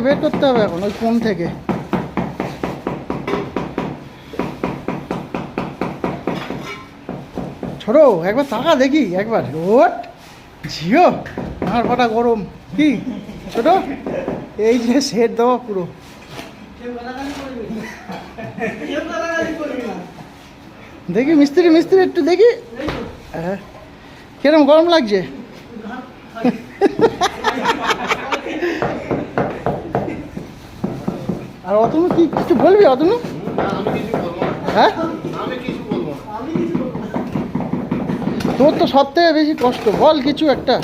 বের করতে হবে এখন ওই কোণ থেকে। ছোট একবার তাকা দেখি একবার। ওট ঝিও আমার ফাটা গরম কি ছোট, এই যে সেট দেওয়া পুরো। দেখি মিস্ত্রি মিস্ত্রি একটু দেখি। হ্যাঁ কিরম গরম লাগছে? আর অতনু কি কিছু বলবি অতনু? হ্যাঁ তোর তো সব থেকে বেশি কষ্ট, বল কিছু একটা।